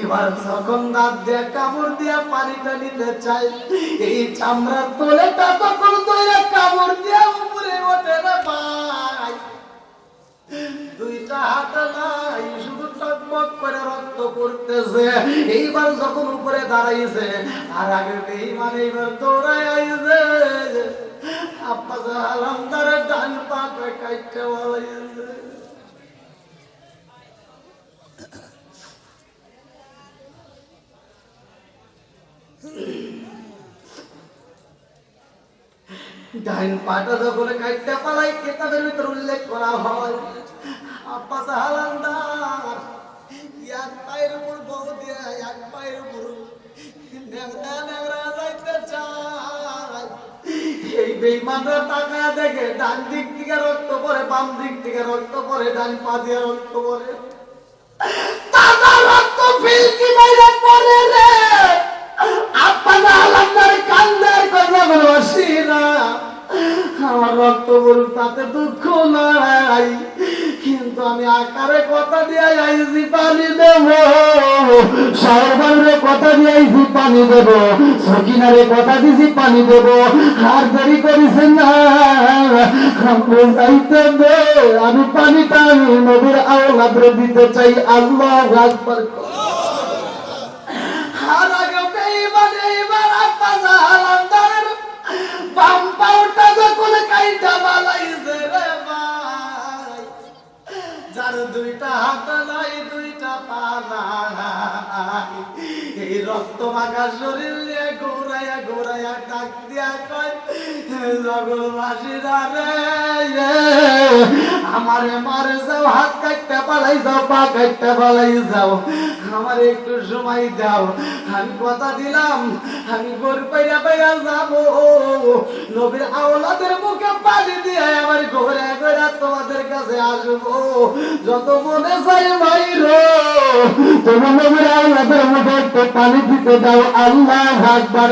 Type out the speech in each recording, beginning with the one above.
এবার যখন দাঁত দিয়ে কামড় দিয়ে পানিটা নিতে চাই, এই চামড়ার তোলেটা তখন দইরা কামড় দিয়ে উপরে ওঠে না ভাই। দুইটা হাত নাই, শুধু টকবক করে রক্ত পড়তেছে। এইবার যখন উপরে দাঁড়াইছে, আর আগে বেঈমান এইবার দৌড়ায় আইছে, আব্বাস হালামদারের ডান পাটা কাইটে বলাইছে। ডাইন পাটা যখন কাইটে পালাই, কিতাবের ভিতর উল্লেখ করা হয় আব্বাস হালামদার এক পায়ের উপর বউ দিয়ে এক পায়ের উপর নেংরা নেংরা যাইতে চায়। এই বেঈমানরা তাকায়া দেখে ডান দিক থেকে রক্ত পড়ে, বাম দিক থেকে রক্ত পড়ে, ডান পা দিয়ে রক্ত পড়ে, তাজা রক্ত ফিলকি বাইরে পড়ে রে। আব্বাস হালামদার কান্দের কথা বলছি না, আমার রক্ত বলুন তাতে দুঃখ নাই, কিন্তু আমি আকারে কথা দিয়ে আইছি পানি দেব, সরবারে কথা দিয়ে আইছি পানি দেব, সকিনারে কথা দিছি পানি দেব। আর দেরি করিছেন না, যাইতে দে, আমি পানিটা আমি নবীর আওলাদরে দিতে চাই। আল্লাহু আকবার। আর আগে বেঈমান এইবার আব্বাস হালামদারের বাম পাউটা যখন কাইটা বালাইছে রে ভাই, যার দুইটা হাত নাই, দুইটা পা নাই, এই রক্ত মাখা শরীর নিয়ে ঘোরাইয়া ঘোরাইয়া ডাক দিয়া কয়, জগৎবাসীরা রে, আমারে মারে যাও, হাত কাটতে পালাই যাও, পা কাটতে পালাই যাও, আমার একটু সময় দাও, আমি কথা দিলাম আমি গোর পাইয়া পাইয়া যাবো, নবীর আওলাদের মুখে পানি দিয়ে আমার ঘরে ঘরে তোমাদের কাছে আসবো, যত মনে চাই মাইরো, তোমার নবীর আওলাদের মুখে একটু পানি দিতে দাও। আল্লাহু আকবার।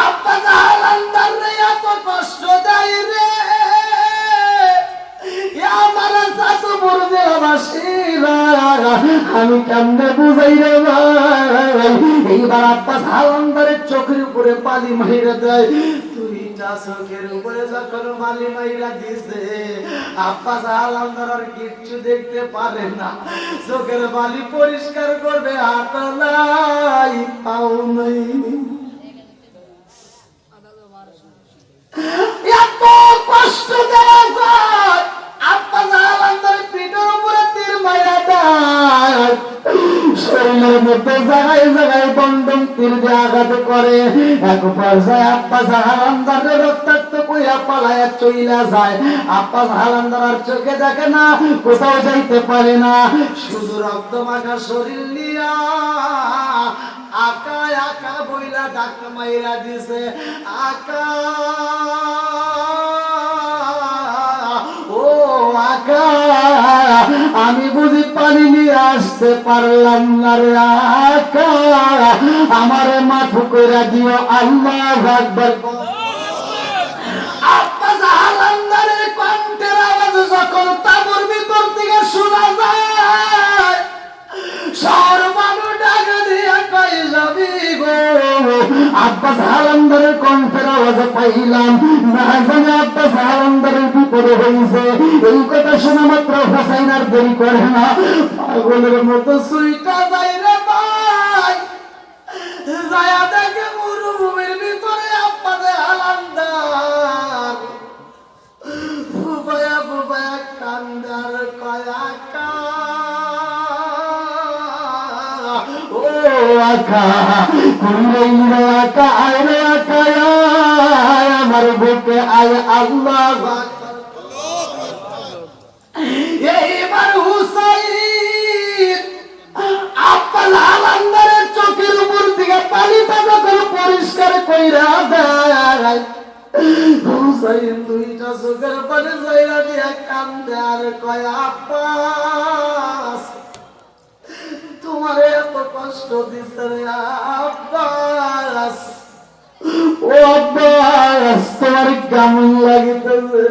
আব্বাস হালামদার রে এত কষ্ট দেয় রে, আমার সাথে বলবে বাসীরা, আমি কেমনে বুঝাই রে ভাই। এইবার আব্বাস হালামদারের চোখের উপরে পানি মাইরা দেয়, দুইটা চোখের উপরে যখন পানি মাইরা দিছে, আব্বাস হালামদার আর কিচ্ছু দেখতে পারে না, চোখের পানি পরিষ্কার করবে হাত নাই, পাও নাই। এত কষ্ট দেওয়া যায়, আব্বাস হালামদার পিঠের উপরে তীর মাইরা দেয়, শরীরের মধ্যে জায়গায় জায়গায় বন্ধন তীর দিয়ে আঘাত করে। এক পর্যায়ে আব্বাস হালামদারের রক্তাক্ত কইরা পালায়া চইলা যায়। আব্বাস হালামদার আর চোখে দেখে না, কোথাও যাইতে পারে না, শুধু রক্ত মাখা শরীর নিয়া আকা আকা বইলা ডাক মাইরা দিছে, আকা ও আকা, আমি বুঝি পানি নিয়ে আসতে পারলাম না রে আকা, আমারে মাফ কইরা দিও। আল্লাহু আকবার। আব্বাস হালামদারের কণ্ঠের আওয়াজ যখন তাঁবুর ভিতর থেকে শোনা যায়, সর্বাণু ডাক দিয়া কই যাবি গো। আব্বাস হালামদারের কণ্ঠের আওয়াজ পাইলাম, না জানি আব্বাস হালামদারের বিপদে হয়েছে। এই কথা শোনা মাত্র হোসাইন আর দেরি করে না, পাগলের মতো সুইটা যায় রে ভাই, যায়া দেখে মরুভূমির ভিতরে আব্বাস হালামদার ফুফায়া ফুফায়া কান্দার কয়াকা, ও আকা কুইরা আকা আয় রে আকা, আমার বুকে আয়। আল্লাহু আকবার। এইবার হুসাইন আব্বাস হালামদারের চোখের উপর থেকে পানিটা যখন পরিষ্কার কইরা দেয়, হুসাইন দুইটা চোখের পানি যাইরা দিয়া কান্দে আর কয়, আব্বাস তোমার এত কষ্ট দিছে রে আব্বাস, ও আব্বাস তোমার কেমন লাগিতেছে?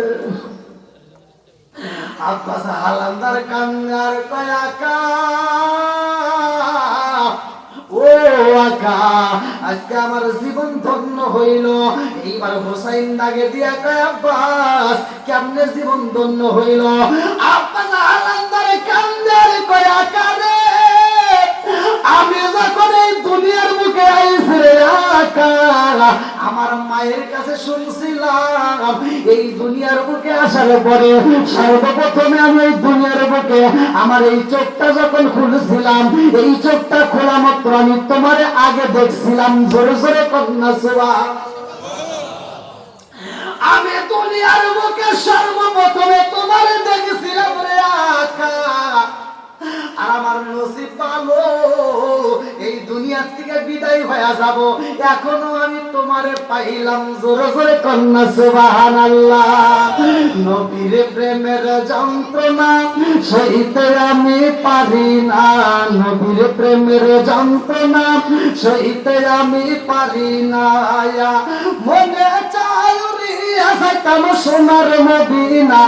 আব্বাস হালামদার কান্দার কয়, আকা আকা আজকে আমার জীবন ধন্য হইল। এইবার হোসাইন দাগে দিয়া কয় আব্বাস কেমনে জীবন ধন্য হইল? আব্বাস হালান্দারে কান্দে কয় আকা রে আমি যখন এই দুনিয়ার বুকে আইছি রে আকা আমার মায়ের কাছে শুনছিলাম এই দুনিয়ার বুকে আসার পরে সর্বপ্রথমে আমি এই দুনিয়ার বুকে আমার এই চোখটা যখন খুলেছিলাম এই চোখটা খোলা মাত্র আমি তোমার আগে দেখছিলাম। জোরে জোরে কন্যা সুবহান। আমি দুনিয়ার বুকে সর্বপ্রথমে তোমার দেখছিলাম রে আকা আর আমার নসিব ভালো এই দুনিয়া থেকে বিদায় হয়ে যাব এখনো আমি তোমারে পাইলাম। জোরে জোরে কন্যা সুবহানাল্লাহ। নবীর প্রেমের যন্ত্রণা সইতে আমি পারি না, নবীর প্রেমের যন্ত্রণা সইতে আমি পারি না। মনে চাই উড়িয়া যাইতাম সোনার মদিনা,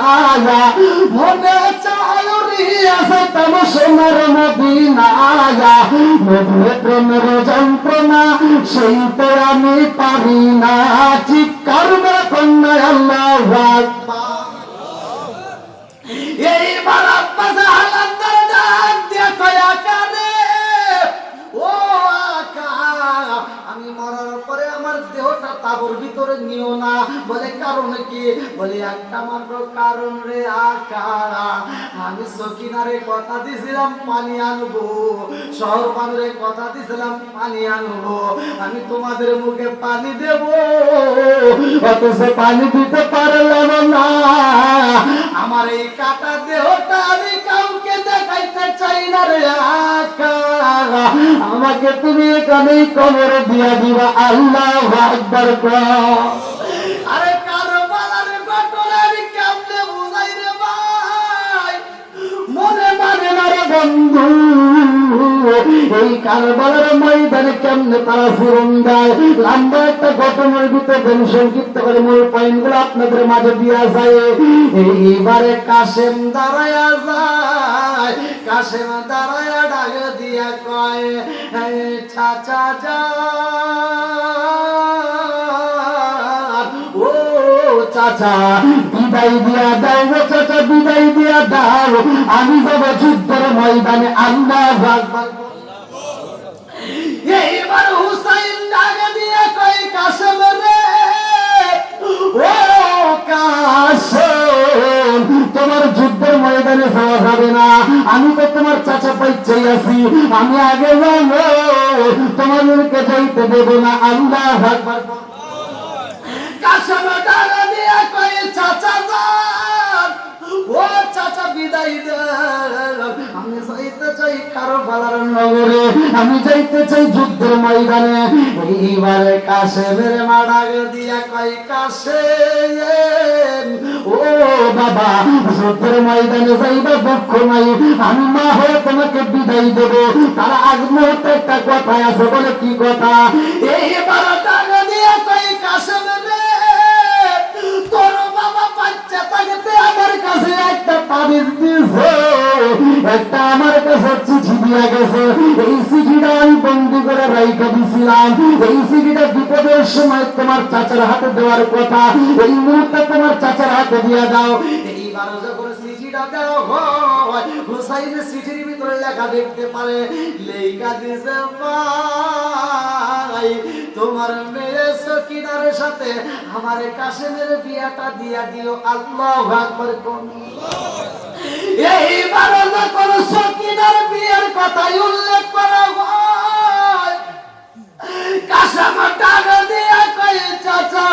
মনে চাই উড়িয়া যাইতাম সোনার মদিনা। নবীর প্রেমের যন্ত্রণা সইতে আমি পারি না। চিৎকার করে কন্যা আল্লাহু আকবার। এইবার আব্বাস হালান্দার ডাক দিয়া কয় আকা রে ও আকা আমি মরার পরে আমার দেহটা তাবুর ভিতরে নিও না। বলে কারণ কি? বলে একটা মাত্র কারণ রে আকা আমি সকিনারে কথা দিছিলাম পানি আনবো, শহর মানুষের কথা দিছিলাম পানি আনবো, আমি তোমাদের মুখে পানি দেব অথচ পানি দিতে পারলাম না। আমার এই কাটা দেহটা আমি কাউকে দেখাইতে চাই না রে আকা আমাকে তুমি এখানেই কবরে দিয়া দিবা। আল্লাহু আকবার। আরে কারবালার ঘটনা আমি কেমনে বুঝাই রে ভাই? মনে মানে না রে বন্ধু এই কারবালার ময়দানে কেমনে তারা ফিরন দেয়। লম্বা একটা ঘটনার ভিতরে সংক্ষিপ্ত করে মূল পয়েন্ট গুলো আপনাদের মাঝে দিয়া যায়। এইবারে কাশেম দাঁড়ায়া যায়, কাশেম দাঁড়ায়া ডাক দিয়া কয় চাচা যা ও চাচা বিদায় দিয়া দাও গো চাচা বিদায় দিয়া দাও আমি যাব যুদ্ধের ময়দানে। আল্লাহু আকবার। এইবার হুসাইন ডাক দিয়া কয় কাশেম রে ও কাশেম তোমার যুদ্ধের ময়দানে যাওয়া যাবে না, আমি তো তোমার চাচা পাইচাই আছি, আমি আগে যাবো তোমাদেরকে যাইতে দেব না। আল্লাহু আকবার। কাশেম ডাক দিয়া কয় চাচা যান ও চাচা বিদায় দেন আমি যাইতে চাই কারবালার নগরে, আমি যাইতে চাই যুদ্ধের ময়দানে। এইবারে কাশেমের মা ডাক দিয়া কয় কাশেম ও বাবা যুদ্ধের ময়দানে যাইবা দুঃখ নাই, আমি মা হয়ে তোমাকে বিদায় দেব। তার আগ মুহূর্তে একটা কথা আছে। বলে কি কথা? এইবার ডাক দিয়া কয় কাশেম রে তোর বাবা বাচ্চা থাকতে আমার কাছে একটা তাবিজ দিয়েছে, একটা আমার কাছে চিঠি দিয়া গেছে। এই চিঠিটা আমি বন্দি করে রাইখা দিছিলাম। এই চিঠিটা বিপদের সময় তোমার চাচার হাতে দেওয়ার কথা, এই মুহূর্তে তোমার চাচার হাতে দিয়া দাও। এইবার যখন চিঠিটা দেওয়া হয় হুসাইনের চিঠির ভিতরে লেখা দেখতে পারে লেখা দিছে ভাই তোমার মেয়ে সকিনার সাথে আমার কাশেমের বিয়াটা দিয়া দিও। আল্লাহু আকবার। এইবার যখন সকিনার বিয়ের কথা উল্লেখ করা হয় কাশেম ডাক দিয়া কয় চাচা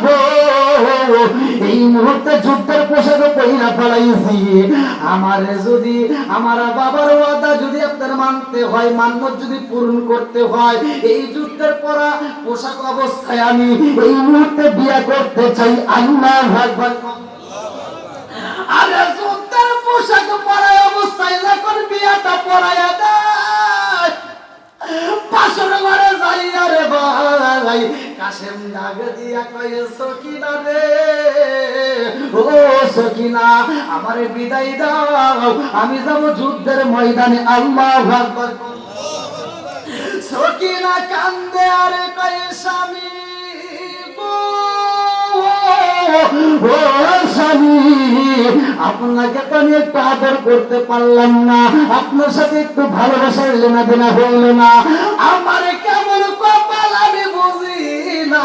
গো এই মুহূর্তে যুদ্ধের পোশাক পহিলা ফেলাইছি, আমারে যদি আমার বাবার ওয়াদা যদি আপনার মানতে হয়, মান্যত যদি পূরণ করতে হয়, এই যুদ্ধের পরা পোশাক অবস্থায় আমি এই মুহূর্তে বিয়ে করতে চাই। আল্লাহু আকবার। আরে যুদ্ধের পোশাক পরায় অবস্থায় যখন বিয়েটা পরাইয়া দেয় পাশের ঘরে যাই আরে ভাই কাশেম ডাক দিয়া কয় সকিনা রে ও সকিনা আমারে বিদায় দাও আমি যাব যুদ্ধের ময়দানে। আল্লাহু আকবার। সকিনা কান্দে আর কয় স্বামী গো, ও স্বামী, আপনাকে তো আমি একটু আদর করতে পারলাম না, আপনার সাথে একটু ভালোবাসার লেনাদেনা হইল না, আমার কেমন কপাল আমি বুঝি না।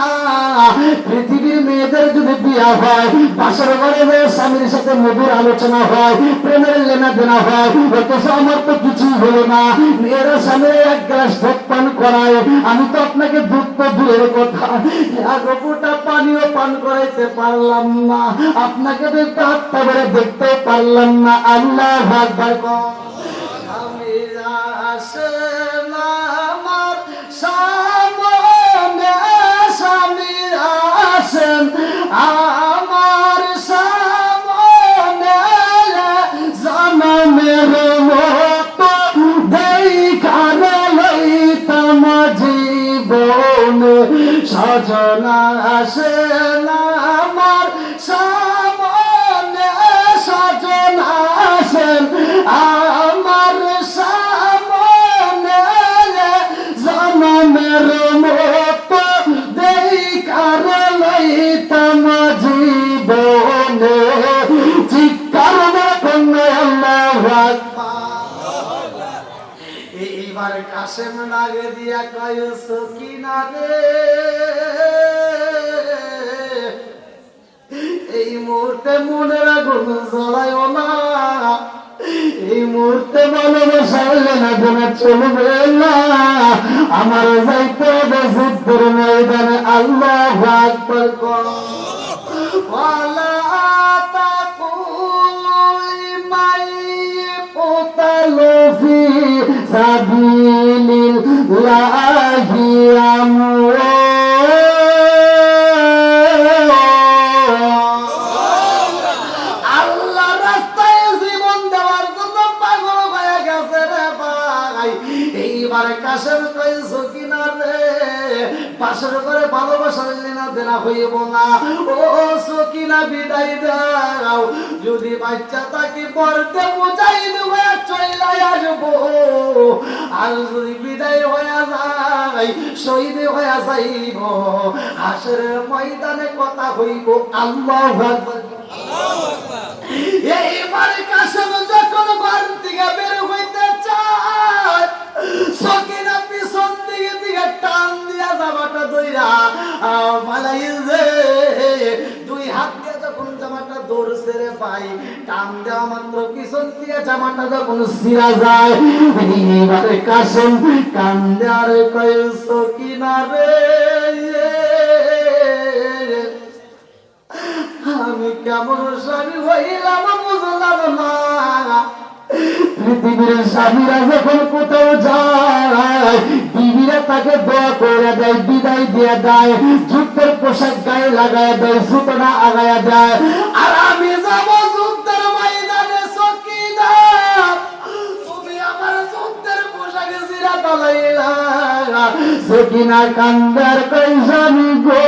পৃথিবীর মেয়েদের যদি বিয়া হয়, বাসার ঘরে মেয়ে স্বামীর সাথে মধুর আলোচনা হয়, প্রেমের লেনাদেনা হয়, অথচ আমার তো কিছুই হলো না। মেয়েরা স্বামীর এক গ্লাস দুধ পান করায়, আমি তো আপনাকে দুধ তো দূরের কথা, এক ফোঁটা পানিও পান করাইতে পারলাম না, আপনাকে তো একটু হাতটা বেড়ে দেখতে পারলাম না। আল্লাহ আকবার কও। আমি আসে না আমার সামনে, স্বামী আসেন আমার সামনে, জনমের মতো দেখার লইতাম জীবনে, সজনা আসেন আমার সামনে, সজনা আসেন আমার সামনে, জনমের মতো দেখার লইতাম জীবনে, চিৎকার করে আল্লাহু আকবার। এইবার কাশেম নাগে দিয়া কয় সকিনা রে, এই মুহূর্তে মনের আগুন জ্বলায় না, এই মুহূর্তে ভালোবাসার লেনাদেনা চলবে না, আমার যাইতে হবে যুদ্ধের ময়দানে। আল্লাহু আকবার কও। ওয়ালা তাকুল মাই কুতালু ফি সাবিলিল্লাহি আমওয়া, কাশেম কই সকিনা রে, পাশের ঘরে ভালোবাসার লেনাদেনা হইব না, ও সকিনা বিদায় দাও, যদি বাচ্চা তাকে পড়তে বুঝাই দেব চলে আসবো, আর যদি বিদায় হয়ে যায় শহীদ হয়ে যাইব, হাসরের ময়দানে কথা হইব। আল্লাহু আকবার। এইবার কাশেম যখন ঘর থেকে বের হইতে চায়, সকিনা পিছন দিকে দিকে টান দিয়া জামাটা দইরা পালাইছে, দুই হাত দিয়ে যখন জামাটা ধরছে রে ভাই, টান দেওয়া মাত্র পিছন দিয়ে জামাটা যখন ছিঁড়া যায়, এইবারে কাশেম কান্দে আর কয় সকিনা রে, আমি কেমন স্বামী হইলাম বুঝলাম না। পৃথিবীর স্বামীরা যখন কোথাও যায়, বিবিরা তাকে দোয়া করে দেয়, বিদায় দিয়ে দেয়, যুদ্ধের পোশাক গায়ে লাগায় দেয়, জুতোটা আগায়া দেয়, আর আমি যাব যুদ্ধের ময়দানে। সকিনা, তুমি আমার যুদ্ধের পোশাকে চিরা পালাইলা। সকিনা কান্দার কই স্বামী গো,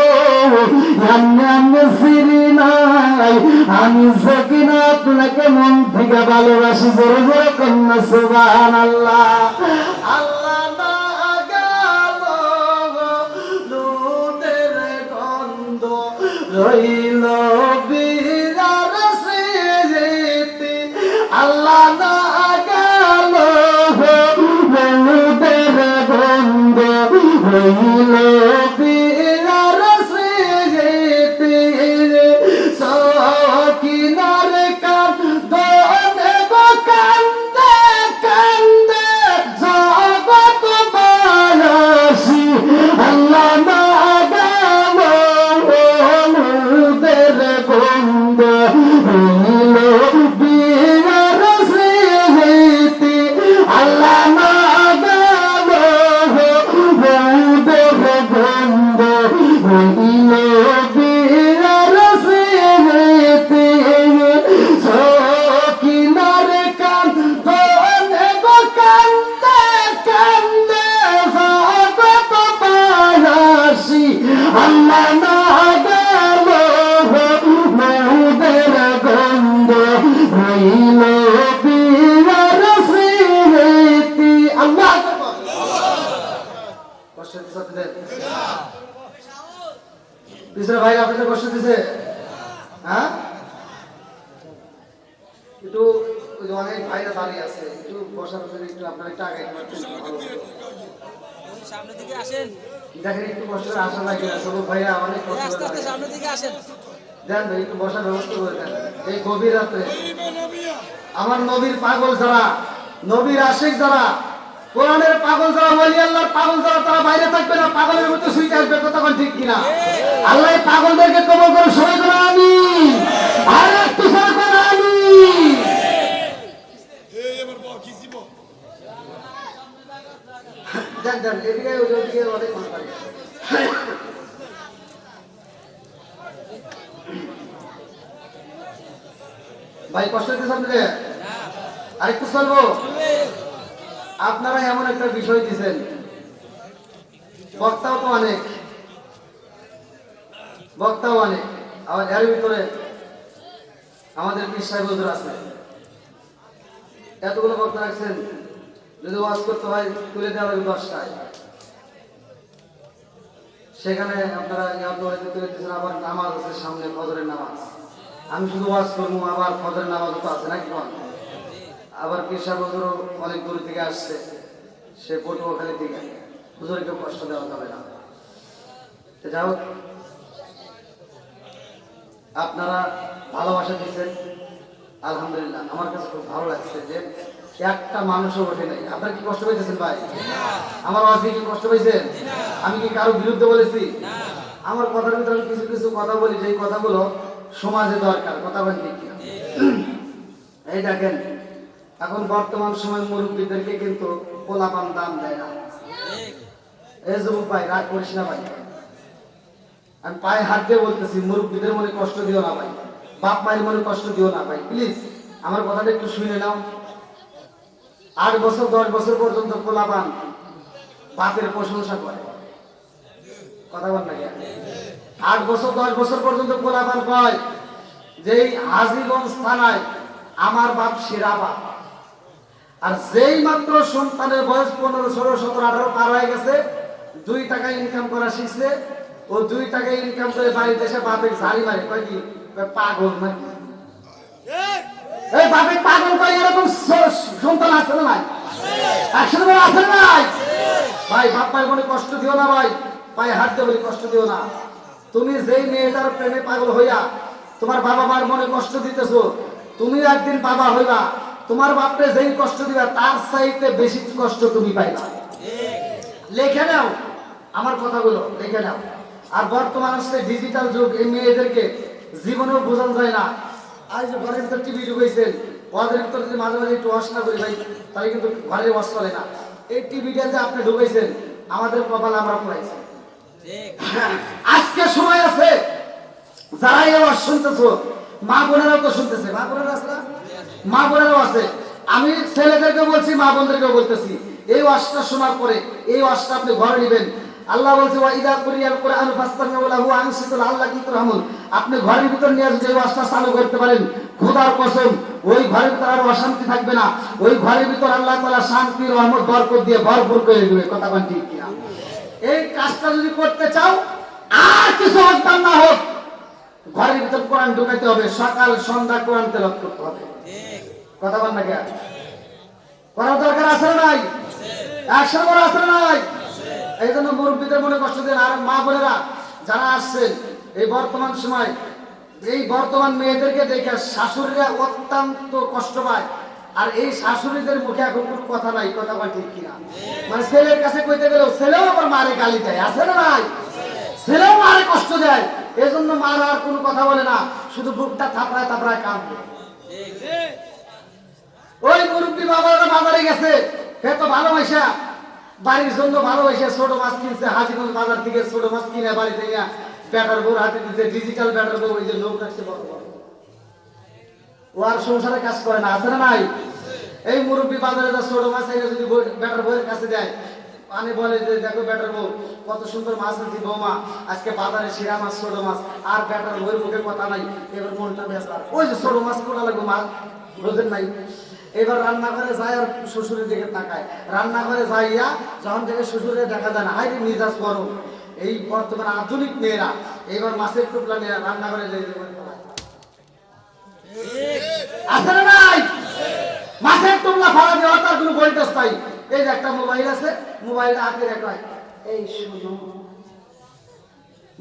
আমি সিরি নাই, আমি সকিনা আপনাকে মন থেকে ভালোবাসি, জোরে জোরে কন্যা সুবহানাল্লাহ। আল্লাহ না গেল দুধের গন্ধ রইল বিরার স্মৃতি, আল্লাহ না গেল দুধের গন্ধ রইল বিরার স্মৃতি, সকিনার কান্দে কান্দে কান্দে জগৎ বাসী, আল্লাহ না গেল দুধের দিছে ভাই, আপনাদের কষ্ট দিছে? হ্যাঁ, একটু অনেক ভাইরা দাঁড়িয়ে আছে, একটু বসার জন্য একটু আপনারা একটু আগে সামনের দিকে আসেন, দেখেন একটু কষ্ট করে আসা লাগে। সব ভাইরা অনেক কষ্ট আস্তে করে আস্তে সামনের দিকে আসেন। দেন ভাই, একটু বসার ব্যবস্থা করে দেন। এই গভীর রাত্রে আমার নবীর পাগল যারা, নবীর আশিক যারা, কোরআনের পাগল যারা, ওলি আল্লাহর পাগল যারা, তারা বাইরে থাকবে না, পাগলের মতো শুইতে আসবে। কতক্ষণ ঠিক কিনা? আল্লাহ এই পাগলদেরকে কবুল করে, সবাই করে আমিন। আর একটু সবাই করে আমিন। দেন দেন, এদিকে ওদিকে অনেক মানুষ দাঁড়িয়ে আছে। ভাই কষ্ট দিচ্ছে আপনাকে? আরেকটু চলবো? আপনারা এমন একটা বিষয় দিচ্ছেন, বক্তাও তো অনেক, বক্তাও অনেক, আবার এর ভিতরে আমাদের পীর সাহেব হুজুর আছে। এতগুলো বক্তা রাখছেন, যদি ওয়াজ করতে হয় তুলে দেওয়া লাগবে 10টায়। সেখানে আপনারা তুলে দিচ্ছেন, আবার নামাজ আছে সামনে, ফজরের নামাজ। আমি শুধু ওয়াজ করবো, আবার ফজরের নামাজও তো আছে নাকি? আবার পীর সাহেব হুজুরও অনেক দূর থেকে আসছে, সে পটুয়াখালী থেকে। হুজুরকে কষ্ট দেওয়া যাবে না। যাই হোক, আপনারা ভালোবাসা দিচ্ছেন, আলহামদুলিল্লাহ। আমার কাছে খুব ভালো লাগছে যে একটা মানুষও ওঠে নাই। আপনারা কি কষ্ট পাইতেছেন ভাই? আমার ওয়াজে কি কষ্ট পাইছেন? আমি কি কারো বিরুদ্ধে বলেছি? আমার কথার ভিতরে কিছু কিছু কথা বলি, যেই কথাগুলো সমাজে দরকার। কথা বলেন ঠিক কিনা? এই দেখেন, এখন বর্তমান সময় মুরব্বীদেরকে কিন্তু পোলাপান দাম দেয় না। এই যুবক ভাই, রাগ করিস না ভাই, আমি পায়ে হাত দিয়ে বলতেছি, মুরব্বীদের মনে কষ্ট দিও না ভাই, বাপ মায়ের মনে কষ্ট দিও না ভাই, প্লিজ আমার কথাটা একটু শুনে নাও। 8 বছর 10 বছর পর্যন্ত পোলাপান বাপের প্রশংসা করে। কথা বল না কেন? 8 বছর 10 বছর পর্যন্ত পোলাপান কয় যে হাজীগঞ্জ থানায় আমার বাপ সেরা বাপ। আর যেই মাত্র সন্তানের বয়স 15, 16, 17, 18 পার হয়ে গেছে, 2 টাকা ইনকাম করা শিখছে, ও 2 টাকা ইনকাম করে বাড়িতে এসে বাপের ঝাড়ি মারে। কয় কি? পাগল নাকি? এই বাপের পাগল কয়, এরকম সন্তান আছে না? নাই? একসাথে আছে না? নাই? ভাই, বাপ মায়ের মনে কষ্ট দিও না ভাই, পায়ে হাত দিয়ে বলি কষ্ট দিও না। তুমি যেই মেয়েটার প্রেমে পাগল হইয়া তোমার বাবা মার মনে কষ্ট দিতেছো, তুমি একদিন বাবা হইবা, তোমার বাপরে যেই কষ্ট দিবা তার চাইতে বেশি কষ্ট তুমি পাইবা। লিখে নাও আমার কথাগুলো, লিখে নাও। আর বর্তমান হচ্ছে ডিজিটাল যুগ, এই মেয়েদেরকে জীবনেও বোঝানো যায় না। আজ যে ঘরের ভিতর টিভি ঢুকেছেন, ওদের ভিতর যদি মাঝে মাঝে একটু ওয়াশ না করি ভাই, তাহলে কিন্তু ঘরে ওয়াশ চলে না। এই টিভিটা যে আপনি ঢুকেছেন, আমাদের কপাল আমরা পড়াইছি। আজকে সময় আছে, যারা এই ওয়াজ শুনতেছো, মা বোনেরাও তো শুনতেছে, মা বোনেরা আছে না? মা বোনেরাও আছে। আমি ছেলেদেরকে বলছি, মা বোনদেরকে বলতেছি, এই ওয়াজটা শোনার পরে এই ওয়াজটা আপনি ঘরে নেবেন। আল্লাহ বলছে, ওয়া ইযা কুরিয়াল কুরআন ফাসতামিউ লাহু ওয়া আনসিতু লাআল্লাকুম তুরহামুন। আপনি ঘরের ভিতর নিয়ে যদি এই ওয়াজটা চালু করতে পারেন, খোদার কসম, ওই ঘরের ভিতর আর অশান্তি থাকবে না। ওই ঘরের ভিতর আল্লাহ তাআলা শান্তি, রহমত, বরকত দিয়ে ভরপুর করে দেবে। কথা বলেন ঠিক কিনা? এই কাজটা যদি করতে চাও, আর কিছু হোক না হোক, ঘরের ভিতর কোরআন ঢুকাইতে হবে, সকাল সন্ধ্যা কোরআন তেলাওয়াত করতে হবে। কথা বল না কেন? করার দরকার আছে না নাই? একশো বড় আছে না নাই? এই জন্য মুরব্বীদের মনে কষ্ট দেন। আর মা বোনেরা যারা আসছেন, এই বর্তমান সময় এই বর্তমান মেয়েদেরকে দেখে শাশুড়িরা অত্যন্ত কষ্ট পায়। আর এই শাশুড়িদের মুখে এখন কোনো কথা নাই। কথা বল ঠিক কিনা? মানে ছেলের কাছে কইতে গেলেও ছেলেও আবার মারে গালি দেয়, আছে না নাই? ছেলেও মারে কষ্ট দেয়। এই জন্য মারা আর কোনো কথা বলে না, শুধু বুকটা থাপড়ায় থাপড়ায় কাঁদবে। ওই মুরব্বী বাবারা বাজারে গেছে, সে তো ভালোবাসা বাড়ির জন্য ভালোবাসা ছোট মাছ কিনছে, হাজিগঞ্জ বাজার থেকে ছোট মাছ কিনে বাড়িতে নিয়ে ব্যাটার বউর হাতে দিতে, ডিজিটাল ব্যাটার বউ, ওই যে লোক রাখছে বড় বড়, ও আর সংসারে কাজ করে না, আছে না নাই? এই মুরব্বী বাজারে যা ছোট মাছ এনে যদি ব্যাটার বউয়ের কাছে দেয়, মানে বলে যে দেখো ব্যাটার বউ কত সুন্দর মাছ আছে বৌমা, আজকে বাজারে সেরা মাছ ছোট মাছ, আর ব্যাটার বউয়ের মুখে কথা নাই। এবার মনটা বেসার, ওই যে ছোট মাছ কোনা লাগবে মা, বোঝেন নাই? এবার রান্না করে যায় আর শ্বশুরের দিকে তাকায়, রান্না করে যাইয়া যখন থেকে শ্বশুরের দেখা যায় না, হাই রে মিজাজ গরম, এই বর্তমান আধুনিক মেয়েরা এবার মাছের টুকরা নিয়ে রান্না করে আসে না নাই মাছের টুকরা ফালা দেওয়া তার কোনো ভোল্টেজ নাই। এই যে একটা মোবাইল আছে, মোবাইলটা হাতে রাখা, এই শুনো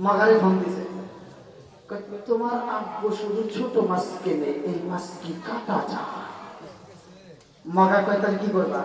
মাগারে ফোন দিছে, তোমার আব্বু শুধু ছোট মাছ কেনে, এই মাছ কি কাটা যায়? মগা কয় তাহলে কি করবা?